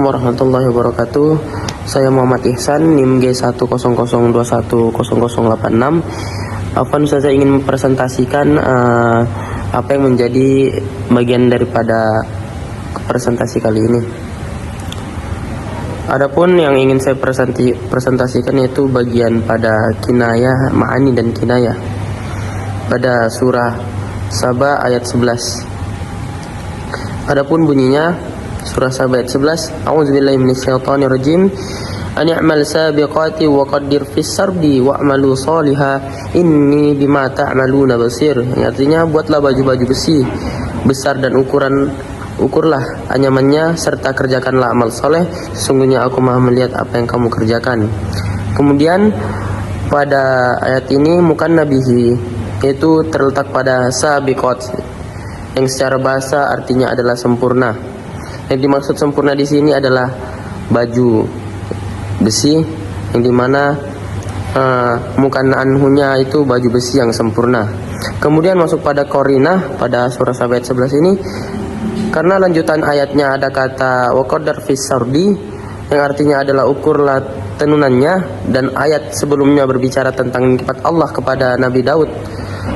Assalamualaikum warahmatullahi wabarakatuh. Saya Muhammad Ihsan, NIM G100210086. Saya ingin mempresentasikan apa yang menjadi bagian daripada presentasi kali ini. Adapun yang ingin saya presentasikan yaitu bagian pada kinayah, ma'ani dan kinayah pada surah Saba ayat 11. Adapun bunyinya surah Saba ayat 11, A'udzubillahi minasyaitonirrajim. Ani'mal sabiqati wa qaddir fis sardi wa'malu shaliha inni bima ta'maluna basir. Yang artinya buatlah baju-baju besi besar dan ukurlah anyamannya serta kerjakanlah amal soleh, sesungguhnya aku maha melihat apa yang kamu kerjakan. Kemudian pada ayat ini mukannabihi yaitu terletak pada sabiqat yang secara bahasa artinya adalah sempurna. Yang dimaksud sempurna di sini adalah baju besi yang dimana mukannaanhunya itu baju besi yang sempurna. Kemudian masuk pada qarinah pada surah Saba ayat 11 ini, karena lanjutan ayatnya ada kata waqaddar fis sardi yang artinya adalah ukurlah tenunannya, dan ayat sebelumnya berbicara tentang nikmat Allah kepada Nabi Daud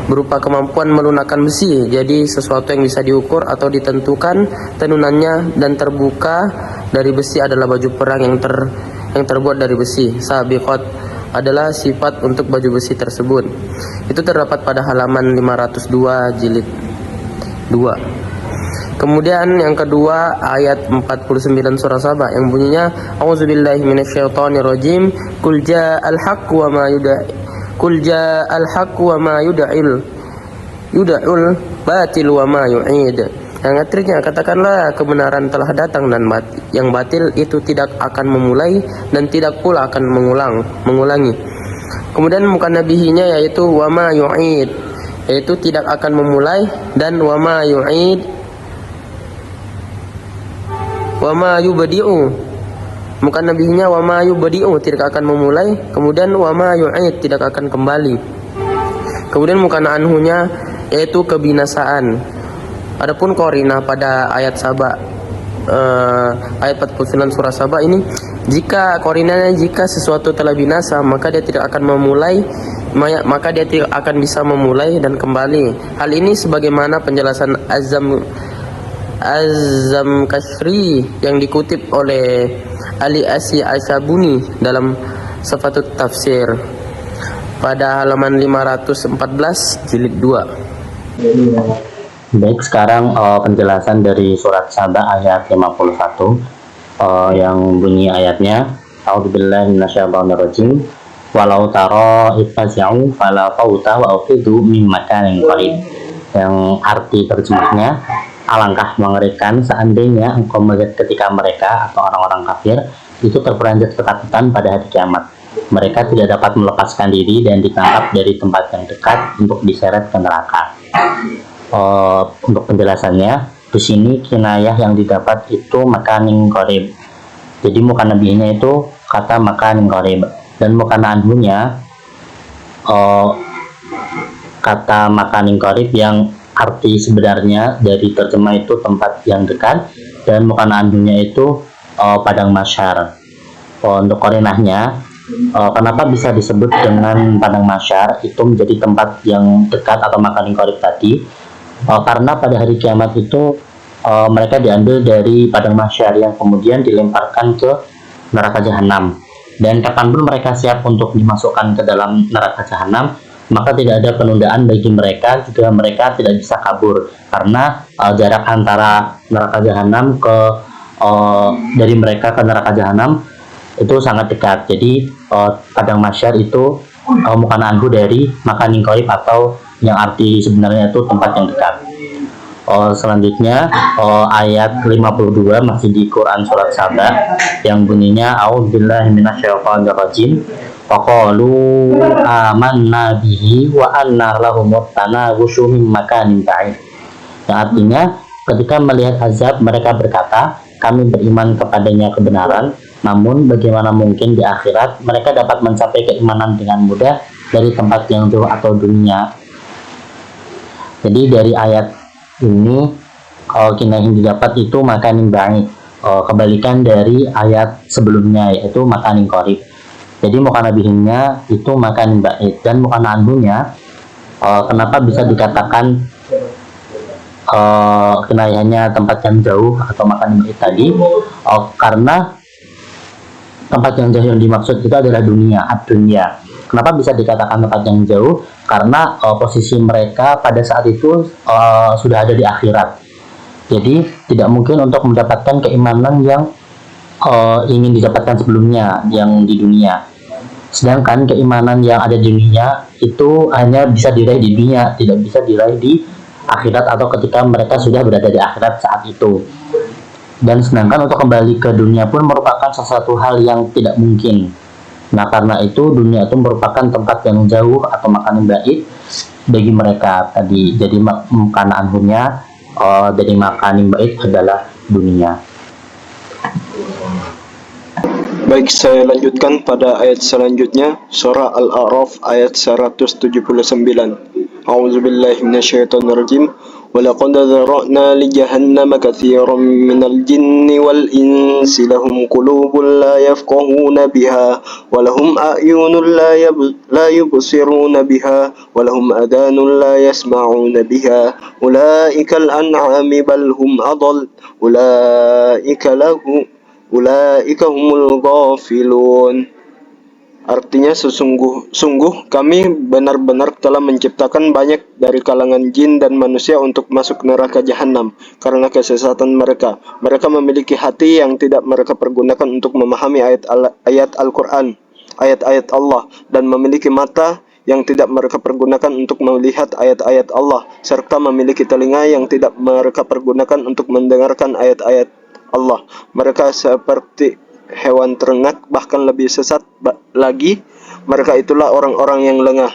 berupa kemampuan melunakkan besi, jadi sesuatu yang bisa diukur atau ditentukan tenunannya dan terbuka dari besi adalah baju perang yang terbuat dari besi. Sabiqat adalah sifat untuk baju besi tersebut. Itu terdapat pada halaman 502 jilid 2. Kemudian yang kedua ayat 49 surah Saba yang bunyinya A'udzubillahi minasyaitonirrajim. Qul ja'al haqq wa ma yuda'il batil wa ma yu'id. Yang artinya katakanlah kebenaran telah datang dan yang batil itu tidak akan memulai dan tidak pula akan mengulangi. Kemudian mukannabihinya yaitu wa ma yu'id, yaitu tidak akan memulai, dan wa ma yu'id wa ma yubdi'u. Mukannabihinya wa ma yubdi'u, tidak akan memulai, kemudian wa ma yu'id, tidak akan kembali. Kemudian mukannaanhunya yaitu kebinasaan. Adapun qarinah pada ayat Saba ayat 49 surah Saba ini, jika qarinahnya jika sesuatu telah binasa maka dia tidak akan bisa memulai dan kembali. Hal ini sebagaimana penjelasan Azam Kashri yang dikutip oleh Ali Asy Asyabuni dalam Sifatut Tafsir pada halaman 514 jilid 2. Baik, sekarang penjelasan dari surat Saba ayat 51 yang bunyi ayatnya A'udzubillahi minasyaitonirrajim. Walau taro ifaza'u fala fauta wa ufidu min makanin qarib. Yang arti terjemahnya, alangkah mengerikan seandainya engkau melihat ketika mereka atau orang-orang kafir itu terperanjat ketakutan pada hari kiamat. Mereka tidak dapat melepaskan diri dan ditangkap dari tempat yang dekat untuk diseret ke neraka. Untuk penjelasannya, di sini kinayah yang didapat itu makanin qarib. Jadi mukannabihinya itu kata makanin qarib, dan mukannaanhunya kata makanin qarib yang arti sebenarnya dari terjemah itu tempat yang dekat, dan mukannaanhunya itu padang mahsyar. Untuk qarinahnya, kenapa bisa disebut dengan padang mahsyar itu menjadi tempat yang dekat atau makanin qarib tadi? Karena pada hari kiamat itu mereka diambil dari padang mahsyar yang kemudian dilemparkan ke neraka jahanam, dan kapanpun mereka siap untuk dimasukkan ke dalam neraka jahanam, maka tidak ada penundaan bagi mereka, juga mereka tidak bisa kabur karena jarak antara neraka jahanam dari mereka ke neraka jahanam itu sangat dekat. Jadi padang mahsyar itu mukannaanhu dari makanin qarib atau yang arti sebenarnya itu tempat yang dekat. Selanjutnya ayat 52 masih di Quran surat Saba yang bunyinya A'udzubillahi minasyaitonirrajim. Faqalu amanna bihi wa anna lahumut tanawushu min makanin ba'id. Yang artinya ketika melihat azab mereka berkata, kami beriman kepadanya kebenaran, namun bagaimana mungkin di akhirat mereka dapat mencapai keimanan dengan mudah dari tempat yang jauh atau dunia. Jadi dari ayat ini kinayah yang didapat itu makanin ba'id, kebalikan dari ayat sebelumnya, yaitu makanin qorib. Jadi mukana bihimnya itu makanin ba'id, dan mukana anhunya kenapa bisa dikatakan kinayahnya tempat yang jauh atau makanin ba'id tadi, karena tempat yang jauh yang dimaksud itu adalah dunia, ad-dunya. Kenapa bisa dikatakan tempat yang jauh? Karena posisi mereka pada saat itu sudah ada di akhirat. Jadi tidak mungkin untuk mendapatkan keimanan yang ingin didapatkan sebelumnya yang di dunia. Sedangkan keimanan yang ada di dunia itu hanya bisa diraih di dunia, tidak bisa diraih di akhirat atau ketika mereka sudah berada di akhirat saat itu. Dan sedangkan untuk kembali ke dunia pun merupakan sesuatu hal yang tidak mungkin. Nah, karena itu dunia itu merupakan tempat yang jauh atau makanan ba'id bagi mereka tadi. Jadi makanan anhunya dari makanan ba'id adalah dunia. Baik, saya lanjutkan pada ayat selanjutnya, surah Al-A'raf ayat 179. A'udzubillahi minasyaitonirrajim. Walaqad dzara'na li jahannama katsiran minal jinni wal insi lahum qulubun la yafqahuna biha wa lahum a'yunun la yubsiruna biha wa lahum adhanun la yasma'una biha ulaikal an'ami bal hum adall ulaika humul ghafilun. Artinya sungguh kami benar-benar telah menciptakan banyak dari kalangan jin dan manusia untuk masuk neraka jahanam karena kesesatan mereka. Mereka memiliki hati yang tidak mereka pergunakan untuk memahami ayat Al-Quran, ayat-ayat Allah, dan memiliki mata yang tidak mereka pergunakan untuk melihat ayat-ayat Allah, serta memiliki telinga yang tidak mereka pergunakan untuk mendengarkan ayat-ayat Allah. Mereka seperti hewan ternak, bahkan lebih sesat lagi. Mereka itulah orang-orang yang lengah.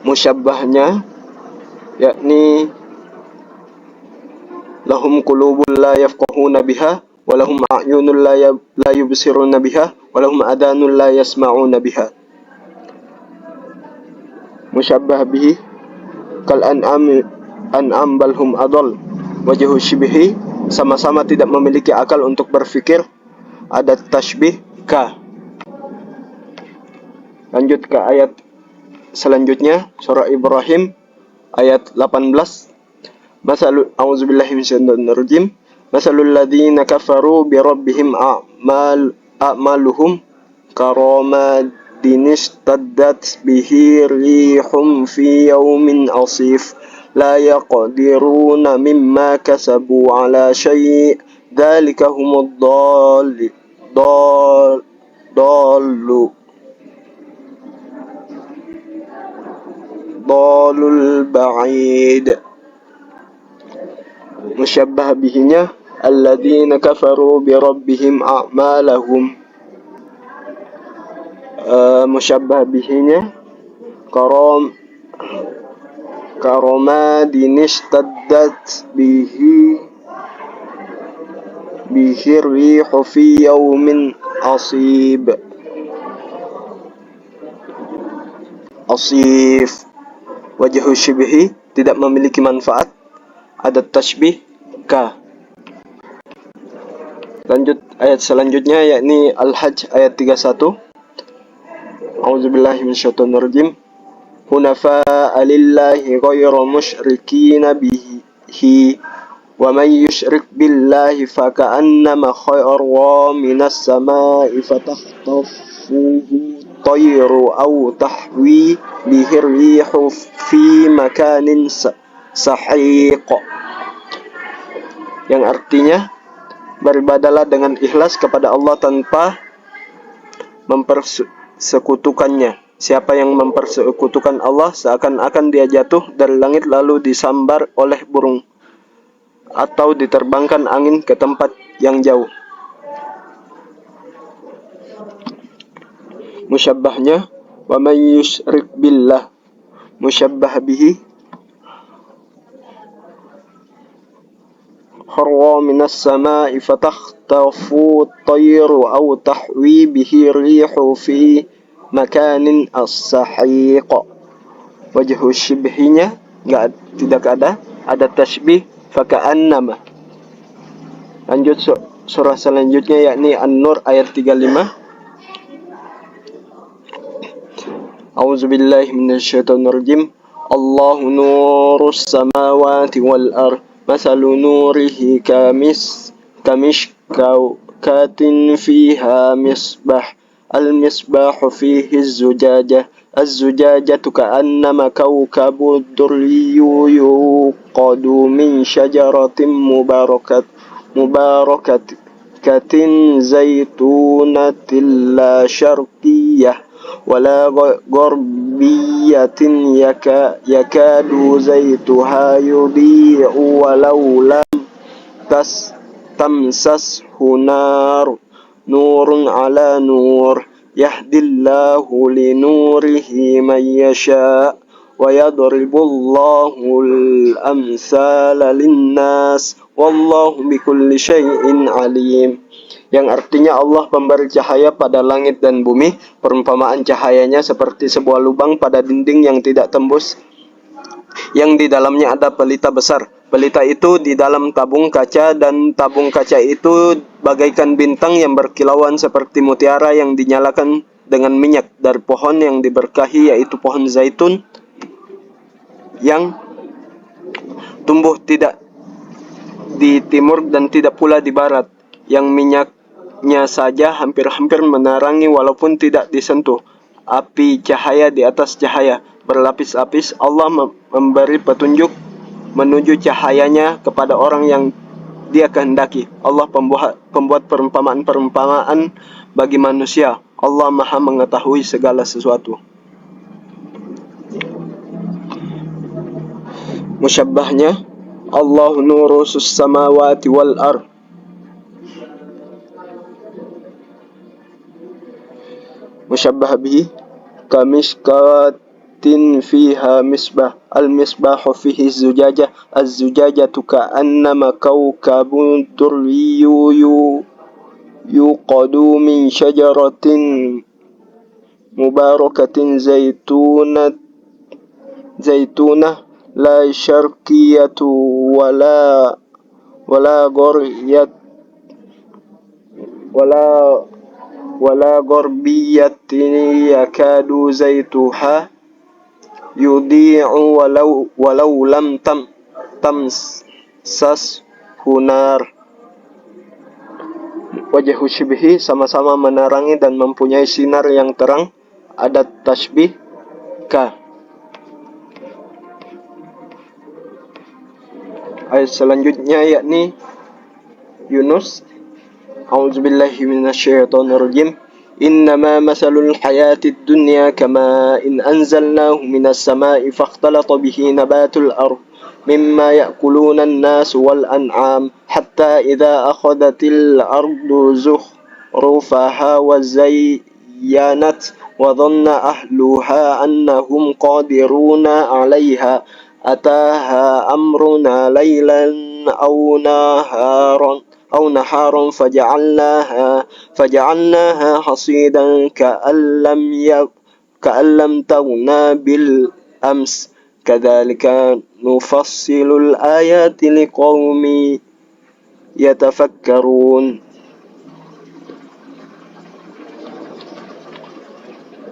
Musyabbahnya yakni lahum qulubun la yafqahuna biha wa lahum a'yunun la yubsiruna biha wa lahum adhanun la yasma'una biha. Musyabbah bihi kal an'am bal hum adall. Wajhu syibhi, sama-sama tidak memiliki akal untuk berfikir. Ada tashbih ka. Lanjut ke ayat selanjutnya, surah Ibrahim ayat 18. A'udzubillahi minasyaitonirrajim. Masalul ladzina kafaru bi rabbihim a'maluhum karamadin istaddat bihi rihum fi yawmin asif la yaqdiruna mimma kasabu ala syai' dzalika humud dalul ba'id. Musyabbah bihinya alladzina kafaru bi rabbihim a'malahum. Musyabbah bihinya karamadin istaddat bihi rihu fi yawmin asif. Wajhu syibhi, tidak memiliki manfaat. Ada tashbih ka. Lanjut ayat selanjutnya, yakni Al-Hajj ayat 31. A'udzubillahi minasyaitonirrajim. Hunafa'a lillahi ghairu musyrikina bihi wa man yusyrik billahi faka'annama khayra minas sama'i fatakhtafuhu tayru aw tahwi bihi rihu fi makanin sahiq. Yang artinya, beribadalah dengan ikhlas kepada Allah tanpa mempersekutukannya. Siapa yang mempersekutukan Allah, seakan-akan dia jatuh dari langit lalu disambar oleh burung atau diterbangkan angin ke tempat yang jauh. Musyabbahnya wa man yusyrik billah. Musyabbah bihi harwa minas sama'i fatakhtafu tayru aw tahwi bihi rihu fi makanin as-sahiq. Wajhu syibhinya tidak ada tashbih faka'annama. Lanjut surah selanjutnya yakni An-Nur ayat 35. A'udzubillahi minasyaitonirrajim. Allahu nurus samawati wal ard. Masalu nurihi kamishkatin fiha misbah. Al-misbahu fihi az-zujajatu ka'annama kawkabud durriyyu yuqadu min syajaratin mubarakatin zaitunatin la syarqiyah wala gorbiyatin yakadu zaituha yudhi'u walau lam tamsashu nurun ala nur yahdillahu linurihi man yasha' wa yadribullahu al-amsala linnas wallahu bikulli syai'in alim. Yang artinya Allah pemberi cahaya pada langit dan bumi. Perumpamaan cahayanya seperti sebuah lubang pada dinding yang tidak tembus, yang di dalamnya ada pelita besar. Pelita itu di dalam tabung kaca, dan tabung kaca itu bagaikan bintang yang berkilauan seperti mutiara yang dinyalakan dengan minyak dari pohon yang diberkahi, yaitu pohon zaitun yang tumbuh tidak di timur dan tidak pula di barat, yang minyaknya saja hampir-hampir menerangi walaupun tidak disentuh. Api cahaya di atas cahaya berlapis-lapis. Allah memberi petunjuk menuju cahayanya kepada orang yang Dia kehendaki. Allah pembuat perumpamaan-perumpamaan bagi manusia. Allah Maha mengetahui segala sesuatu. Musyabbahnya, Allahu nurusus samawati wal ard. Musyabbah bihi kamishkatin fiha misbah. Al-misbahu fihi zujajah. Az-zujajatu ka'annama kawkabun durriyyu yuqadu min syajaratin mubarakatin zaitunah la syarqiyatu wala gorbiyatin yakadu zaituha yudhi'u walau lam tamsas hunar. Wajhu syibhi, sama-sama menerangi dan mempunyai sinar yang terang. Adat tasbih ka. Ayat selanjutnya yakni Yunus. A'udzubillahi minasyaitonirrajim. Innama masalul hayatid dunya kama in anzalnahu minas sama'i fakhtalata bihi nabatul ardh mimma ya'kuluna an-nas wal an'am hatta idza akhadhatil ardu zukhrufaha wa zayyanat wa dhanna ahluha annahum qadiruna 'alayha ataha amruna laylan aw naharan faja'alnaha hasidan ka'an lam taghna bil ams kadzalika nufassilul ayati liqaumi yatafakkarun.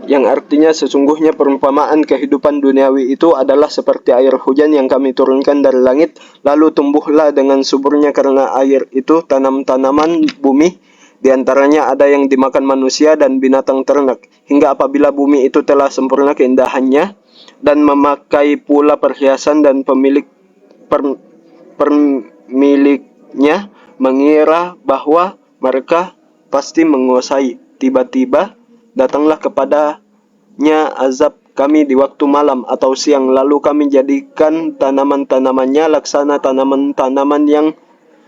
Yang artinya sesungguhnya perumpamaan kehidupan duniawi itu adalah seperti air hujan yang kami turunkan dari langit, lalu tumbuhlah dengan suburnya karena air itu tanam-tanaman bumi, di antaranya ada yang dimakan manusia dan binatang ternak, hingga apabila bumi itu telah sempurna keindahannya dan memakai pula perhiasan, dan pemiliknya mengira bahwa mereka pasti menguasai. Tiba-tiba datanglah kepadanya azab kami di waktu malam atau siang, lalu kami jadikan tanaman-tanamannya laksana tanaman-tanaman yang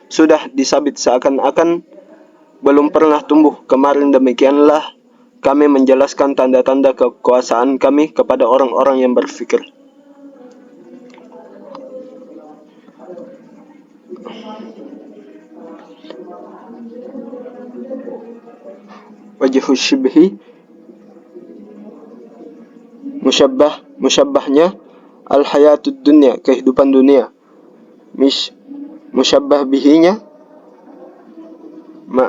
sudah disabit seakan-akan belum pernah tumbuh kemarin. Demikianlah kami menjelaskan tanda-tanda kekuasaan kami kepada orang-orang yang berfikir. Wajhu syibhi, musyabbahnya al-hayatud dunya, kehidupan dunia. Musyabbah bihinya ma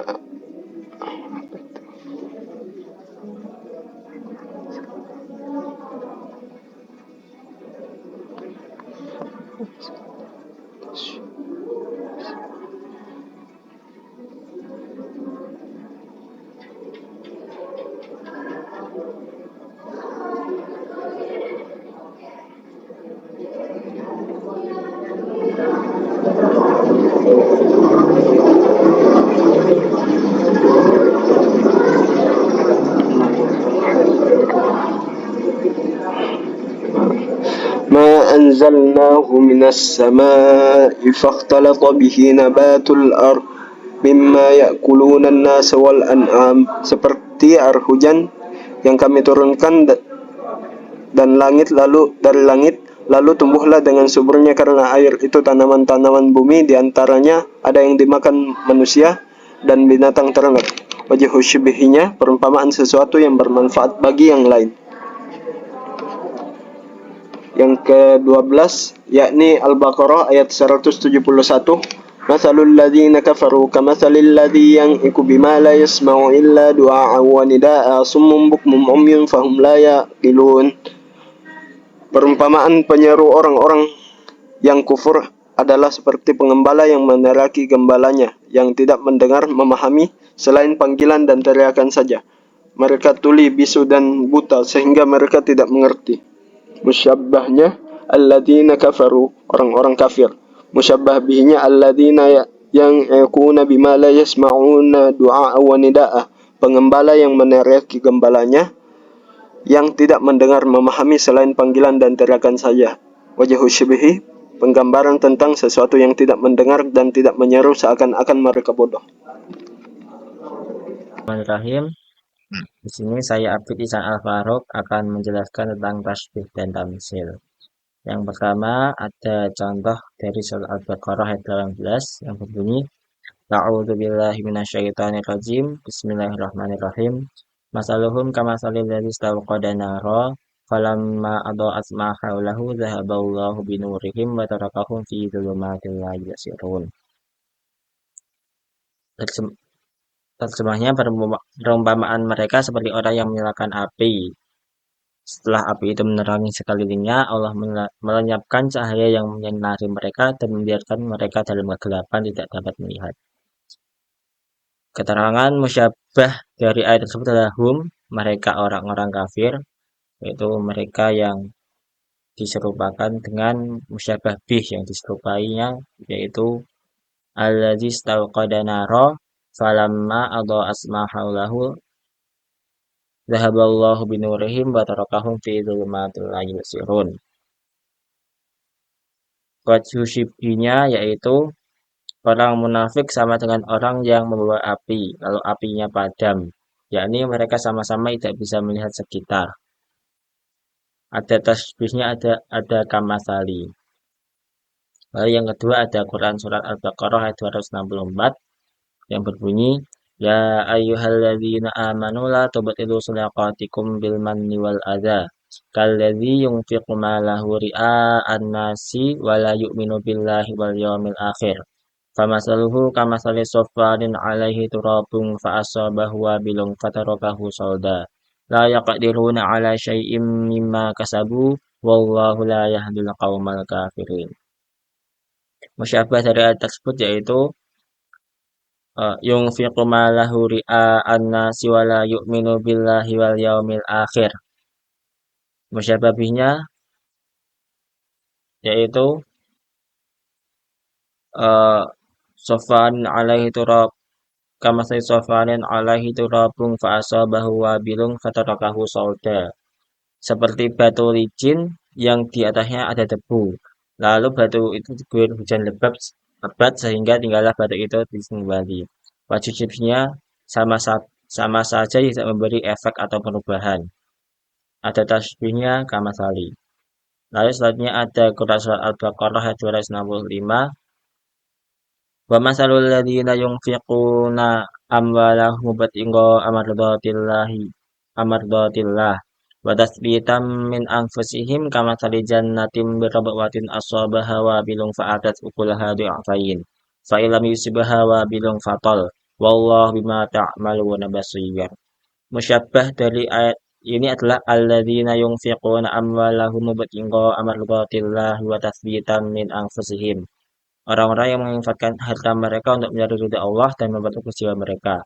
ما أنزلناه من السماء فاختلط به نبات الأرض مما يأكلون الناس والأنعام, seperti air hujan yang kami turunkan dan dari langit lalu tumbuhlah dengan suburnya karena air itu tanaman-tanaman bumi, di antaranya ada yang dimakan manusia dan binatang ternak. Wajhu syibhinya, perumpamaan sesuatu yang bermanfaat bagi yang lain. Yang ke-12 yakni Al-Baqarah ayat 171. Mathalul ladzina kafaru kamathalil ladzi yan'iku bima la yasma'u illa du'a'a wa nida'a summun bukmun umyun fahum la yaqilun. Perumpamaan penyeru orang-orang yang kufur adalah seperti pengembala yang meneraki gembalanya, yang tidak mendengar, memahami selain panggilan dan teriakan saja. Mereka tuli, bisu dan buta sehingga mereka tidak mengerti. Musyabbahnya alladzina kafaru, orang-orang kafir. Musyabbah bihinya alladzina yang yakuna bima la yasma'una du'a wa nida'a, pengembala yang meneriaki gembalanya yang tidak mendengar, memahami selain panggilan dan teriakan saja. Wajhu syibhi, penggambaran tentang sesuatu yang tidak mendengar dan tidak menyeru seakan-akan mereka bodoh. Bismillahirrahmanirrahim. Di sini saya Abid Ihsan Al-Faruq akan menjelaskan tentang tasbih dan tamsil. Yang pertama ada contoh dari surah Al-Baqarah ayat 18 yang berbunyi A'udzu billahi minasyaitonir rajim. Bismillahirrahmanirrahim. Masaluhum kamasalil ladzi istawqada nara falamma adha'at ma hawlahu dhahaballahu binurihim wa tarakahum fi dhulumatin la yubsirun. Terjemahnya, perumpamaan mereka seperti orang yang menyalakan api. Setelah api itu menerangi sekelilingnya, Allah melenyapkan cahaya yang menyinari mereka dan membiarkan mereka dalam kegelapan tidak dapat melihat. Keterangan musyabbah dari ayat tersebut adalah mereka orang-orang kafir, yaitu mereka yang diserupakan dengan musyabbah bih yang diserupainya, yaitu alladzi istawqada nara falamma adha'at ma hawlahu dhahaballahu binurihim wa tarakahum fi dhulumatil la yubsirun. Wajhu syibhinya yaitu orang munafik sama dengan orang yang membawa api, lalu apinya padam, yakni mereka sama-sama tidak bisa melihat sekitar. Ada tasbihnya, ada kamasali. Lalu yang kedua ada Quran surat Al-Baqarah ayat 264 yang berbunyi Ya ayyuhalladzina amanu la tubtilu shadaqatikum bil manni wal adza kalladzi yunfiqu malahu ria'an nasi wa la yu'minu billahi wal yawmil akhir famasaluhu kamasali safwarin 'alaihi turabun fa asabahu wabilun fatarakahu salda la yaqdiruna 'ala syai'im mimma kasabu wallahu la yahdil qaumal kafirin. Musyabah dari ayat tersebut yaitu yunfiqu malahu ria'an nasi wa la yu'minu billahi wal yaumil akhir. Musyababihnya yaitu sofan alaihi turab kamasai sofanin alaihi turabung fa asabahu wabilun fatarakahu salda. Seperti batu licin yang di atasnya ada debu. Lalu batu itu diguyur hujan lebat sehingga tinggallah batu itu kembali. Wajib syibhinya sama saja tidak memberi efek atau perubahan. Ada tasbihnya kamasali. Lalu selanjutnya ada Quran surat Al-Baqarah ayat 265. Wa masalul ladzina yunfiquna amwalahum mubtigha amardatillah wa tasbitan min anfusihim kamathali jannatin birabwatin asabaha wabilun fa'atat ukulaha du'afain fa illam yusibha wabilun fatal wallahu bima ta'maluna basir. Musyabbah dari ayat ini adalah alladzina yunfiquna amwalahum ibtigha'a mardatillah wa tathbitan min anfusihim. Orang-orang yang menginfakkan harta mereka untuk mencari ridha Allah dan memperteguh jiwa mereka.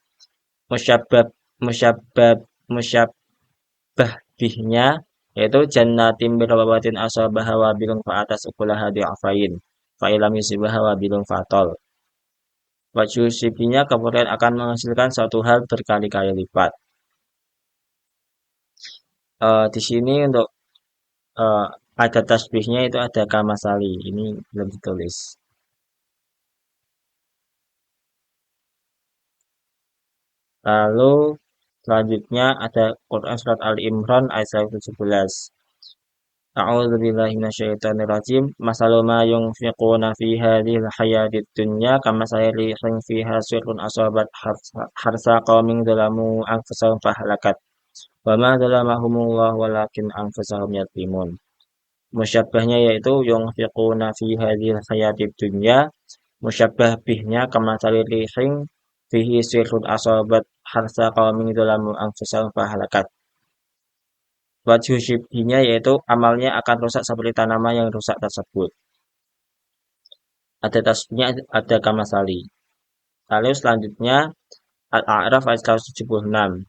Musyabbab musyabbab musyabbah bihnya yaitu jannatin birrabatin asabaha wabilun fa atas ukulaha di'afain fa ilam yusibaha wabilun fatol. Wajhu sibinya kemudian akan menghasilkan suatu hal berkali-kali lipat. Di sini untuk ada tasbihnya itu ada kamasali. Ini belum ditulis. Lalu selanjutnya ada Quran surat Ali Imran ayat 117. A'udzu billahi minasyaitonir rajim. Masalu ma yunfiquna fi hadhil hayatid dunya kamasali rihin fiha sirrun asabat harsa qaumin zalamu anfusahum fahlakat. Wa ma zalamahumullah walakin anfusahum yadlimun. Musyabbahnya yaitu yunfiquna fi hadhil hayatid dunya. Musyabbah bihnya kamasali rihin fihi sirrun asabat harsa qaumin zalamu anfusahum fahlakat. Wajhu syibhinya yaitu amalnya akan rusak seperti tanaman yang rusak tersebut. Ada tasbihnya, ada kamasali. Lalu selanjutnya Al-A'raf ayat 176.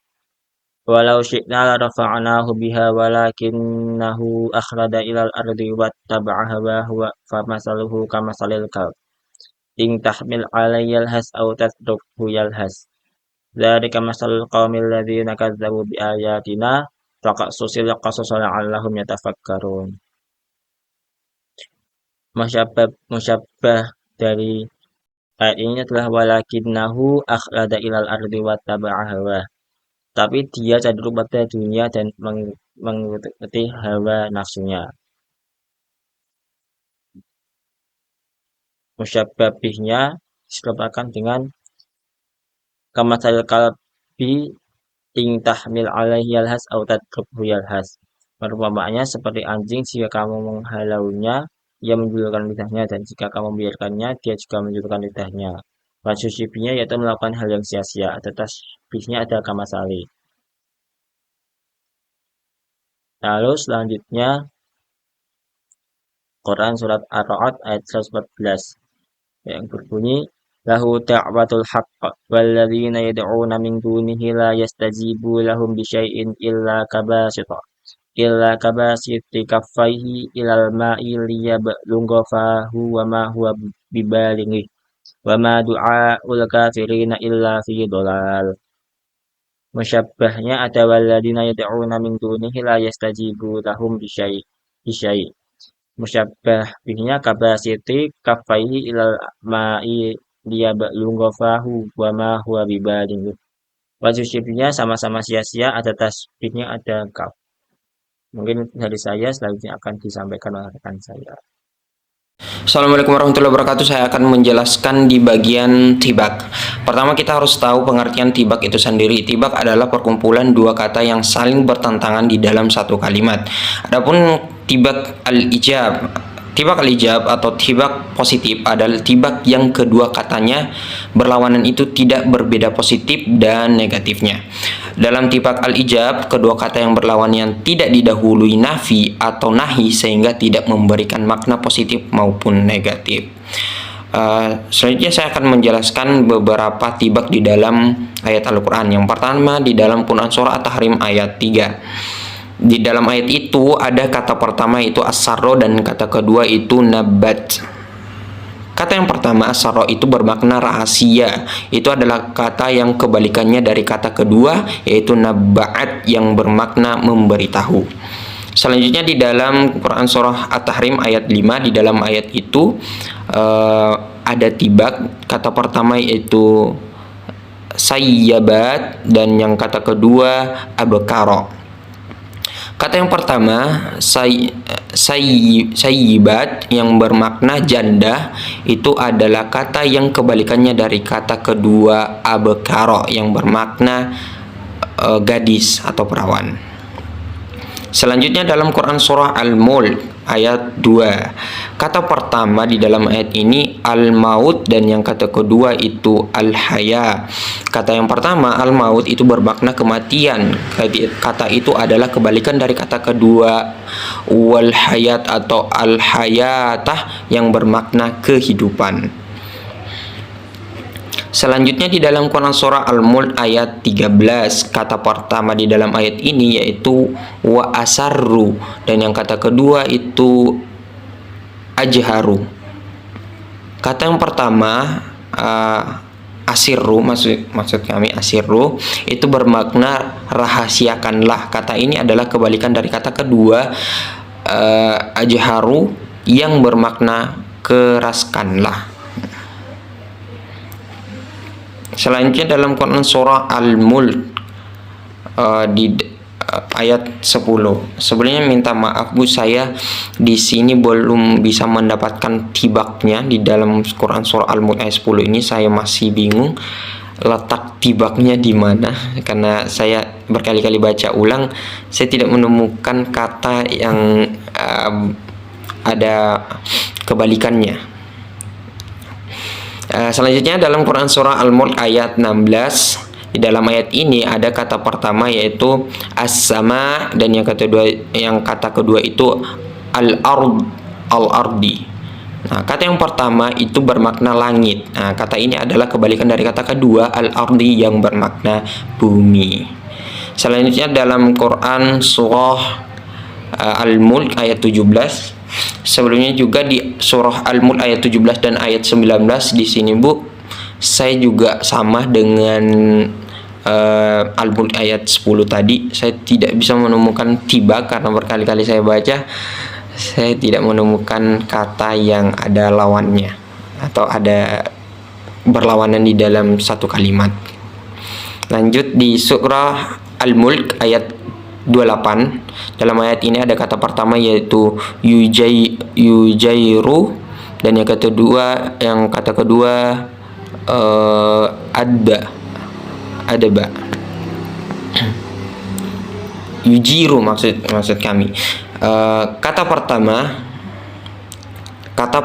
Walau syi'na la rafa'nahu biha walakinnahu akhlada ilal ardi wattaba'a hawahu famasaluhu kamasalil kalb in tahmil 'alayhi yalhas aw tatrukhu yalhas. Dzalika masalul qaumil ladzina kadzdzabu biayatina faqasusil qasasa la'allahum yatafakkarun. Musyabbah dari ayat ini adalah walakinnahu akhlada ilal ardi wattaba'a hawa. Tapi dia cenderung pada dunia dan mengikuti hawa nafsunya. Musyabbah bihnya disebutkan dengan kamasalil kalbi in tahmil alaihi yalhas aw tatrukhu yalhas. Perumpamaannya seperti anjing, jika kamu menghalaunya, ia menjulurkan lidahnya, dan jika kamu membiarkannya, dia juga menjulurkan lidahnya. Wajhu syibhinya yaitu melakukan hal yang sia-sia. Ada tasbihnya, ada kamasali. Lalu selanjutnya Quran surat Ar-Ra'd ayat 114 yang berbunyi lahu da'watul haqq walladzina yad'una min dunihi la yastajibu lahum bisyai'in illa kabasiti kaffaihi ilal ma'i liyablugha fahu wa ma huwa bibalighi wa ma du'aul kafirina illa fi dhalal. Musyabbahnya ada walladzina yad'una min dunihi la yastajibu lahum bisyai'. Musyabbah bihnya kabasiti kaffaihi ilal ma'i liyablugha fahu wa ma huwa bibalighi. Wajhu syibhinya sama-sama sia-sia, ada tasbihnya, ada kaf. Mungkin dari saya, selanjutnya akan disampaikan oleh rekan saya. Assalamualaikum warahmatullahi wabarakatuh. Saya akan menjelaskan di bagian tibak. Pertama, kita harus tahu pengertian tibak itu sendiri. Tibak adalah perkumpulan dua kata yang saling bertentangan di dalam satu kalimat. Adapun tibak al-ijab atau tibak positif adalah tibak yang kedua katanya berlawanan, itu tidak berbeda positif dan negatifnya. Dalam tibak al-ijab, kedua kata yang berlawanan tidak didahului nafi atau nahi sehingga tidak memberikan makna positif maupun negatif. Selanjutnya saya akan menjelaskan beberapa tibak di dalam ayat Al-Quran. Yang pertama di dalam Quran surah At-Tahrim ayat 3. Di dalam ayat itu ada kata pertama itu as-sarro dan kata kedua itu nabat. Kata yang pertama as-sarro itu bermakna rahasia. Itu adalah kata yang kebalikannya dari kata kedua yaitu naba'at yang bermakna memberitahu. Selanjutnya di dalam Quran surah At-Tahrim ayat 5, di dalam ayat itu ada tibak. Kata pertama yaitu sayyabat dan yang kata kedua abkaro. Kata yang pertama sayyibat yang bermakna janda, itu adalah kata yang kebalikannya dari kata kedua abkaro yang bermakna gadis atau perawan. Selanjutnya dalam Quran surah Al-Mulk ayat 2. Kata pertama di dalam ayat ini ini al-maut dan yang kata kedua itu al-haya. Kata yang pertama al-maut itu bermakna kematian. Kata itu adalah kebalikan dari kata kedua wal hayat atau al-hayatah yang bermakna kehidupan. Selanjutnya di dalam Quran surah Al-Mulk ayat 13, kata pertama di dalam ayat ini yaitu wa asarru dan yang kata kedua itu ajharu. Kata yang pertama asirru, maksud kami asirru itu bermakna rahasiakanlah. Kata ini adalah kebalikan dari kata kedua ajharu yang bermakna keraskanlah. Selanjutnya dalam Quran surah Al-Mulk di ayat 10. Sebelumnya minta maaf Bu, saya di sini belum bisa mendapatkan tibaknya di dalam Quran surah Al-Mulk ayat 10 ini. Saya masih bingung letak tibaknya di mana karena saya berkali-kali baca ulang, saya tidak menemukan kata yang ada kebalikannya. Selanjutnya dalam Quran surah Al-Mulk ayat 16, di dalam ayat ini ada kata pertama yaitu as-sama dan yang kata kedua itu al-ardi. Nah, kata yang pertama itu bermakna langit. Nah, kata ini adalah kebalikan dari kata kedua al-ardi yang bermakna bumi. Selanjutnya dalam Quran surah Al-Mulk ayat 17. Sebelumnya juga di surah Al-Mulk ayat 17 dan ayat 19 di sini Bu, saya juga sama dengan Al-Mulk ayat 10 tadi. Saya tidak bisa menemukan tibak karena berkali-kali saya baca, saya tidak menemukan kata yang ada lawannya atau ada berlawanan di dalam satu kalimat. Lanjut di surah Al-Mulk ayat 28. Dalam ayat ini ada kata pertama yaitu yujairu dan yang kata kedua adaba. Yujiru maksud kami. Kata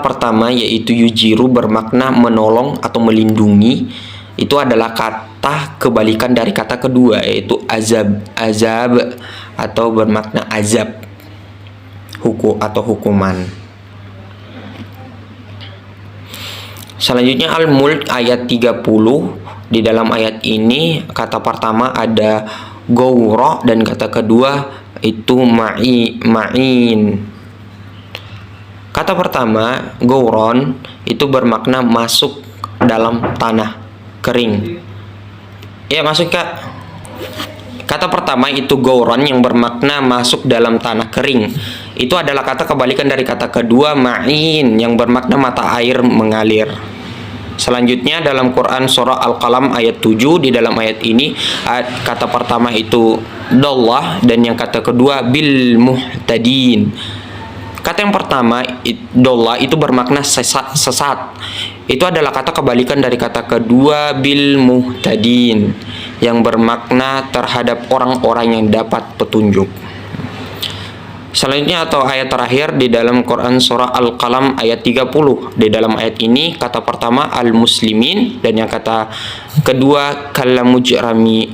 pertama yaitu yujiru bermakna menolong atau melindungi. Itu adalah kata kebalikan dari kata kedua yaitu azab atau bermakna azab, hukuman. Selanjutnya Al-Mulk ayat 30. Di dalam ayat ini kata pertama ada gawra dan kata kedua itu ma'in. Kata pertama gauron itu bermakna masuk dalam tanah kering. Ya, masuk Kak. Kata pertama itu gauron yang bermakna masuk dalam tanah kering. Itu adalah kata kebalikan dari kata kedua ma'in yang bermakna mata air mengalir. Selanjutnya dalam Quran surah Al-Qalam ayat 7, di dalam ayat ini kata pertama itu dallah dan yang kata kedua bil muhtadin. Kata yang pertama dallah itu bermakna sesat. Itu adalah kata kebalikan dari kata kedua bil muhtadin yang bermakna terhadap orang-orang yang dapat petunjuk. Selanjutnya atau ayat terakhir di dalam Quran surah Al-Qalam ayat 30. Di dalam ayat ini kata pertama al-muslimin dan yang kata kedua kalamujrami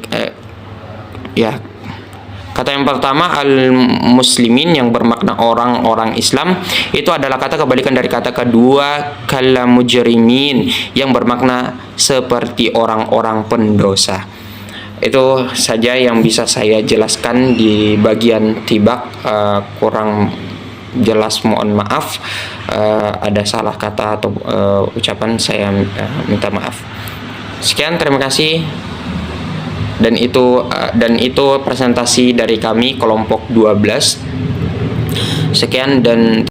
Kata yang pertama al-muslimin yang bermakna orang-orang Islam, itu adalah kata kebalikan dari kata kedua kalamujrimin yang bermakna seperti orang-orang pendosa. Itu saja yang bisa saya jelaskan di bagian tibak. Kurang jelas mohon maaf, ada salah kata atau ucapan saya minta maaf. Sekian, terima kasih. Dan itu presentasi dari kami kelompok 12. Sekian dan